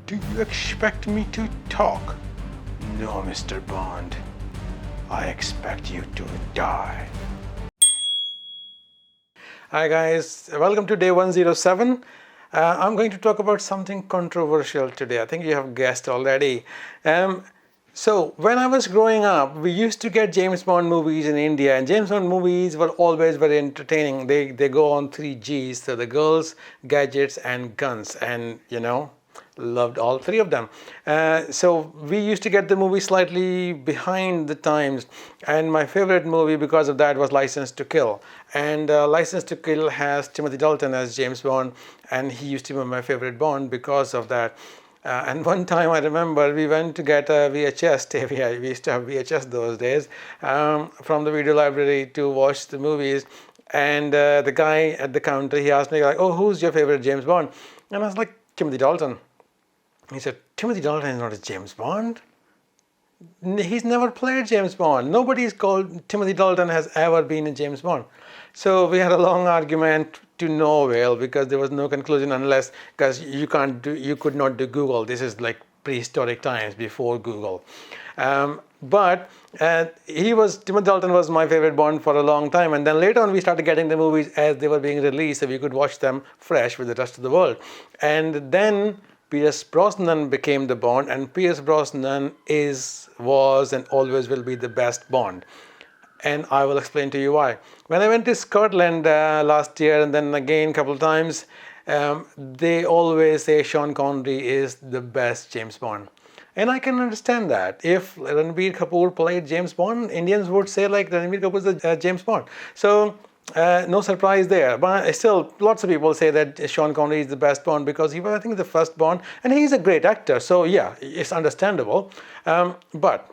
Do you expect me to talk? No, Mr. Bond. I expect you to die. Hi, guys. Welcome to day 107. I'm going to talk about something controversial today. I think you have guessed already. Um, so, when I was growing up, we used to get James Bond movies in India, and James Bond movies were always very entertaining. They go on three G's, so the girls, gadgets, and guns, and loved all three of them. So we used to get the movie slightly behind the times, and my favorite movie because of that was License to Kill. And License to Kill has Timothy Dalton as James Bond, and he used to be my favorite Bond because of that. And one time I remember we went to get a VHS tape. Yeah, we used to have VHS those days, from the video library to watch the movies. And the guy at the counter, he asked me like, "Oh, who's your favorite James Bond?" And I was like, "Timothy Dalton." He said, "Timothy Dalton is not a James Bond. He's never played James Bond. Nobody's called Timothy Dalton has ever been in James Bond." So we had a long argument to no avail because there was no conclusion unless because you could not do Google. This is like prehistoric times before Google. But Timothy Dalton was my favorite Bond for a long time, and then later on we started getting the movies as they were being released, so we could watch them fresh with the rest of the world. And then Pierce Brosnan became the Bond, and Pierce Brosnan was, and always will be the best Bond. And I will explain to you why. When I went to Scotland last year, and then again a couple of times, they always say Sean Connery is the best James Bond. And I can understand that. If Ranbir Kapoor played James Bond, Indians would say like Ranbir Kapoor is the James Bond. So no surprise there. But still, lots of people say that Sean Connery is the best Bond because he was, I think, the first Bond, and he's a great actor. So yeah, it's understandable. But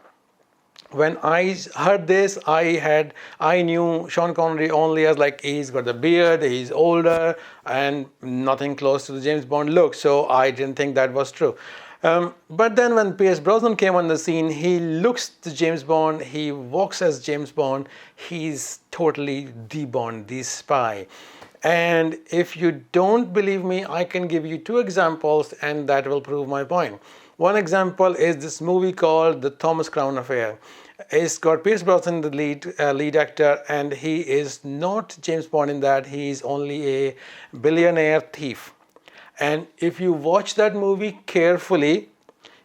when I heard this, I knew Sean Connery only as like he's got the beard, he's older, and nothing close to the James Bond look. So I didn't think that was true. But then when Pierce Brosnan came on the scene, he looks to James Bond, he walks as James Bond, he's totally the Bond, the spy. And if you don't believe me, I can give you two examples and that will prove my point. One example is this movie called The Thomas Crown Affair. It's got Pierce Brosnan, the lead actor, and he is not James Bond in that. He is only a billionaire thief. And if you watch that movie carefully,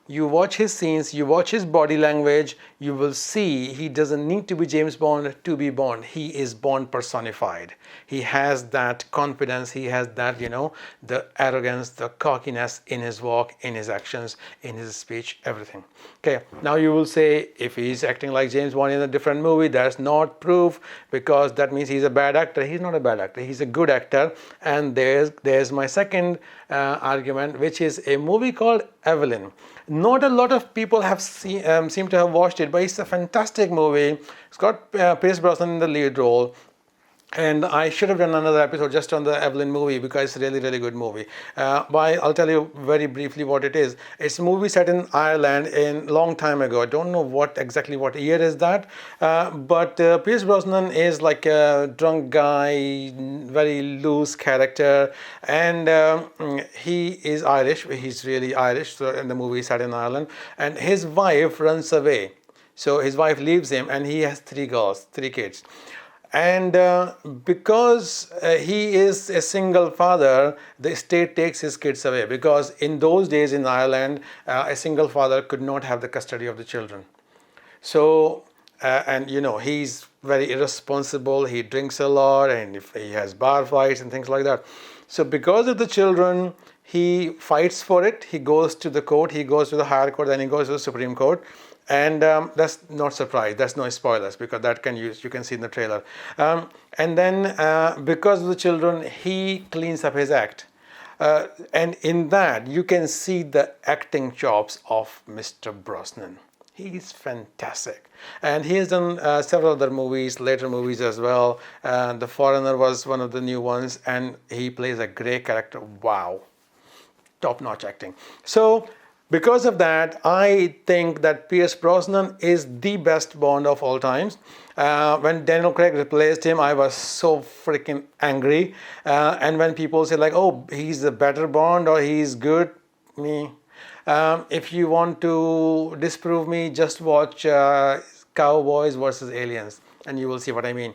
you watch his scenes, you watch his body language, you will see he doesn't need to be James Bond to be Bond. He is Bond personified. He has that confidence, he has that, the arrogance, the cockiness in his walk, in his actions, in his speech, everything. Okay, now you will say if he's acting like James Bond in a different movie, that's not proof because that means he's a bad actor. He's not a bad actor, he's a good actor. And there's my second argument, which is a movie called Evelyn. Not a lot of people have seem to have watched it, but it's a fantastic movie. It's got Pierce Brosnan in the lead role. And I should have done another episode just on the Evelyn movie because it's a really, really good movie. But I'll tell you very briefly what it is. It's a movie set in Ireland in long time ago. I don't know exactly what year is that. But Pierce Brosnan is like a drunk guy, very loose character, and he is Irish. He's really Irish. So in the movie is set in Ireland, and his wife runs away. So his wife leaves him, and he has three kids. And because he is a single father, the state takes his kids away because in those days in Ireland, a single father could not have the custody of the children. So, and he's very irresponsible, he drinks a lot, and if he has bar fights and things like that. So, because of the children, he fights for it, he goes to the court, he goes to the higher court, then he goes to the Supreme Court. And that's not surprise. That's no spoilers because you can see in the trailer. And then because of the children, he cleans up his act. And in that, you can see the acting chops of Mr. Brosnan. He's fantastic. And he has done several other movies, later movies as well. The Foreigner was one of the new ones, and he plays a great character. Wow. Top-notch acting. So, because of that, I think that Pierce Brosnan is the best Bond of all times. When Daniel Craig replaced him, I was so freaking angry. And when people say like, "Oh, he's a better Bond" or "He's good," me, If you want to disprove me, just watch Cowboys versus Aliens, and you will see what I mean.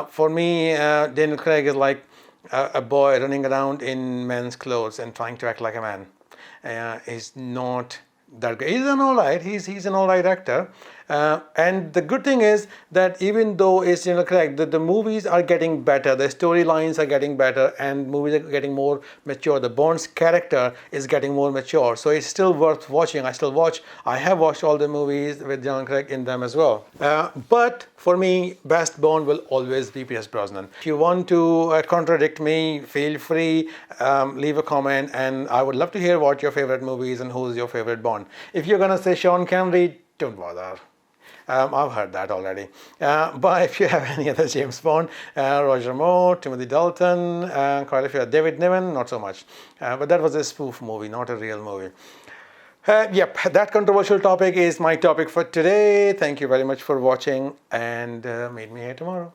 For me, Daniel Craig is like a boy running around in men's clothes and trying to act like a man. He's not that great. He's an all right. He's an all right actor. And the good thing is that even though it's Craig, the movies are getting better, the storylines are getting better, and movies are getting more mature. The Bond's character is getting more mature, so it's still worth watching. I still watch. I have watched all the movies with Daniel Craig in them as well. But for me, best Bond will always be Pierce Brosnan. If you want to contradict me, feel free, leave a comment, and I would love to hear what your favorite movies and who's your favorite Bond. If you're gonna say Sean Connery, don't bother. I've heard that already. But if you have any other James Bond, Roger Moore, Timothy Dalton, quite a few, David Niven, not so much. But that was a spoof movie, not a real movie. Yep, that controversial topic is my topic for today. Thank you very much for watching, and meet me here tomorrow.